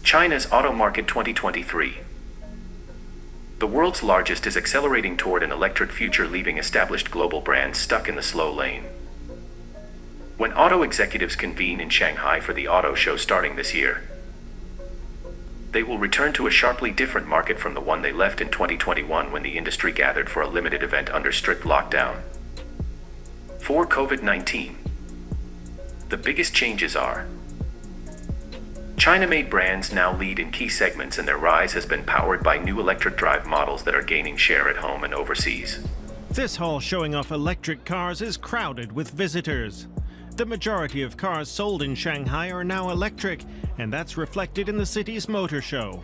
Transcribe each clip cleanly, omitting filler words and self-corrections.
China's Auto Market 2023. The world's largest is accelerating toward an electric future, leaving established global brands stuck in the slow lane. When auto executives convene in Shanghai for the auto show starting this year, they will return to a sharply different market from the one they left in 2021 when the industry gathered for a limited event under strict lockdown. For COVID-19, the biggest changes are: China-made brands now lead in key segments, and their rise has been powered by new electric drive models that are gaining share at home and overseas. This hall showing off electric cars is crowded with visitors. The majority of cars sold in Shanghai are now electric, and that's reflected in the city's motor show.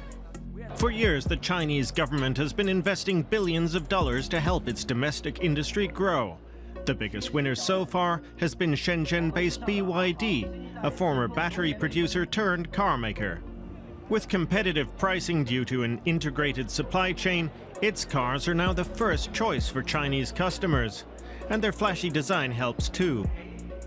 For years, the Chinese government has been investing billions of dollars to help its domestic industry grow. The biggest winner so far has been Shenzhen-based BYD, a former battery producer turned car maker. With competitive pricing due to an integrated supply chain, its cars are now the first choice for Chinese customers, and their flashy design helps too.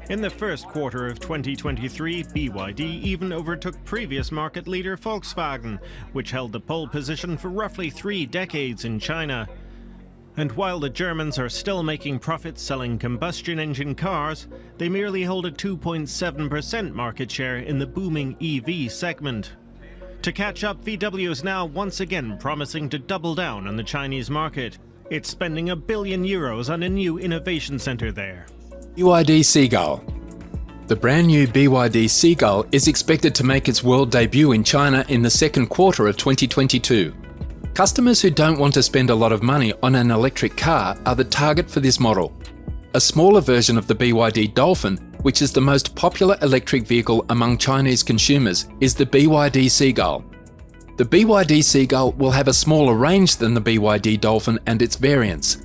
In the first quarter of 2023, BYD even overtook previous market leader Volkswagen, which held the pole position for roughly 3 decades in China. And while the Germans are still making profits selling combustion engine cars, they merely hold a 2.7% market share in the booming EV segment. To catch up, VW is now once again promising to double down on the Chinese market. It's spending €1 billion on a new innovation center there. BYD Seagull. The brand new BYD Seagull is expected to make its world debut in China in the second quarter of 2022. Customers who don't want to spend a lot of money on an electric car are the target for this model. A smaller version of the BYD Dolphin, which is the most popular electric vehicle among Chinese consumers, is the BYD Seagull. The BYD Seagull will have a smaller range than the BYD Dolphin and its variants.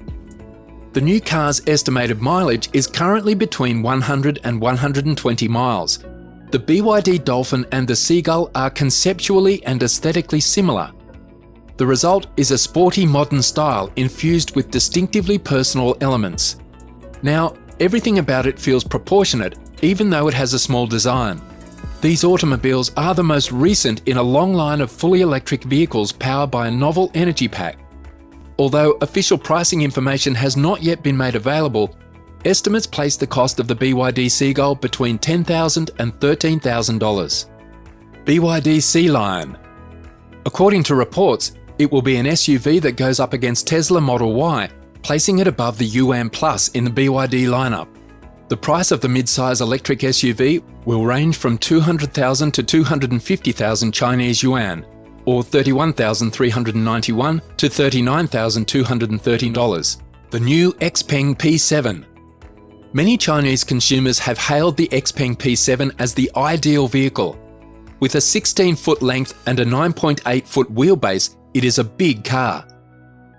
The new car's estimated mileage is currently between 100 and 120 miles. The BYD Dolphin and the Seagull are conceptually and aesthetically similar. The result is a sporty modern style infused with distinctively personal elements. Now, everything about it feels proportionate, even though it has a small design. These automobiles are the most recent in a long line of fully electric vehicles powered by a novel energy pack. Although official pricing information has not yet been made available, estimates place the cost of the BYD Seagull between $10,000 and $13,000. BYD Sea Lion. According to reports, it will be an SUV that goes up against Tesla Model Y, placing it above the Yuan Plus in the BYD lineup. The price of the mid-size electric SUV will range from 200,000 to 250,000 Chinese yuan, or $31,391 to $39,213. The new XPeng P7. Many Chinese consumers have hailed the XPeng P7 as the ideal vehicle. With a 16-foot length and a 9.8-foot wheelbase, it is a big car.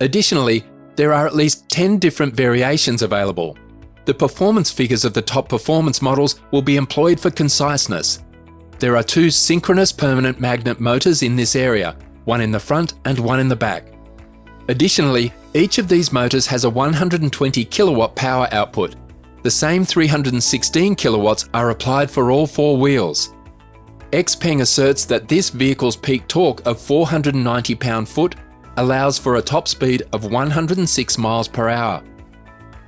Additionally, there are at least 10 different variations available. The performance figures of the top performance models will be employed for conciseness. There are 2 synchronous permanent magnet motors in this area, one in the front and one in the back. Additionally, each of these motors has a 120 kilowatt power output. The same 316 kilowatts are applied for all 4 wheels. XPeng asserts that this vehicle's peak torque of 490 pound-foot allows for a top speed of 106 miles per hour.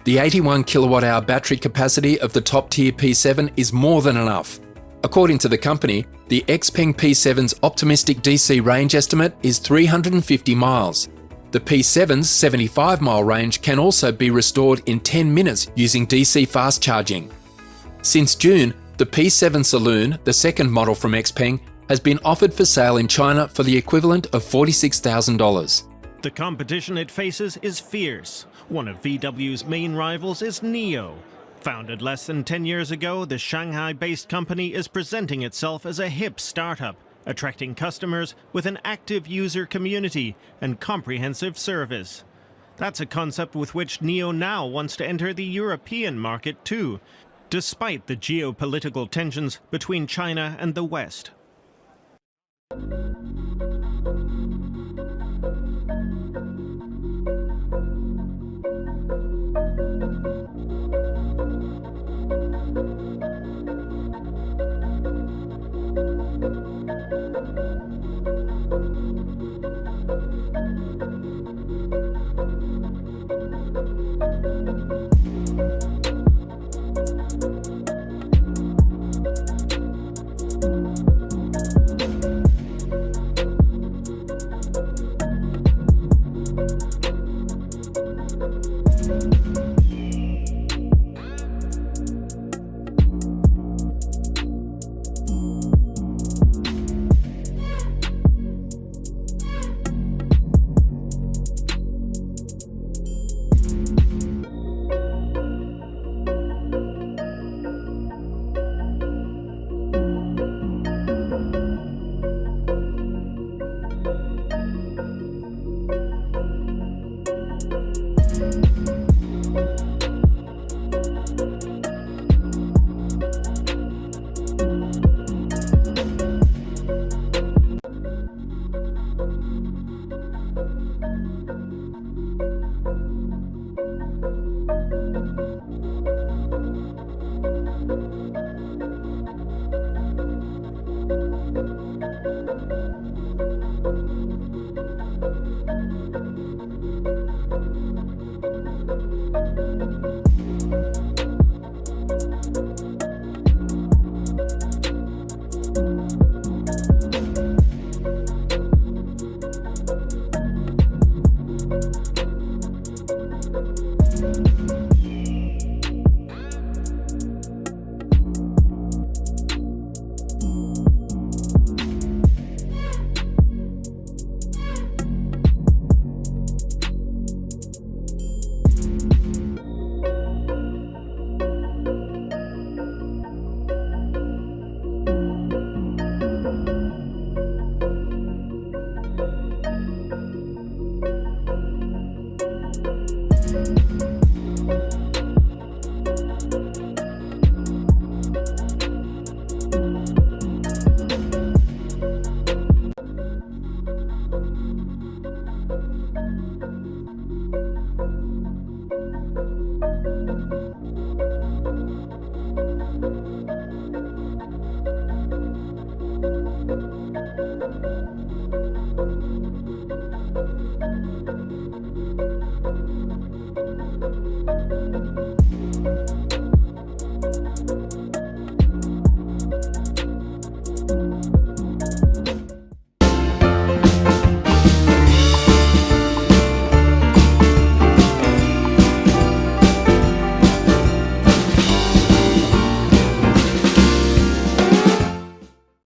The 81 kilowatt-hour battery capacity of the top-tier P7 is more than enough. According to the company, the XPeng P7's optimistic DC range estimate is 350 miles. The P7's 75-mile range can also be restored in 10 minutes using DC fast charging. Since June, the P7 Saloon, the second model from XPeng, has been offered for sale in China for the equivalent of $46,000. The competition it faces is fierce. One of VW's main rivals is NIO. Founded less than 10 years ago, the Shanghai-based company is presenting itself as a hip startup, attracting customers with an active user community and comprehensive service. That's a concept with which NIO now wants to enter the European market too, despite the geopolitical tensions between China and the West.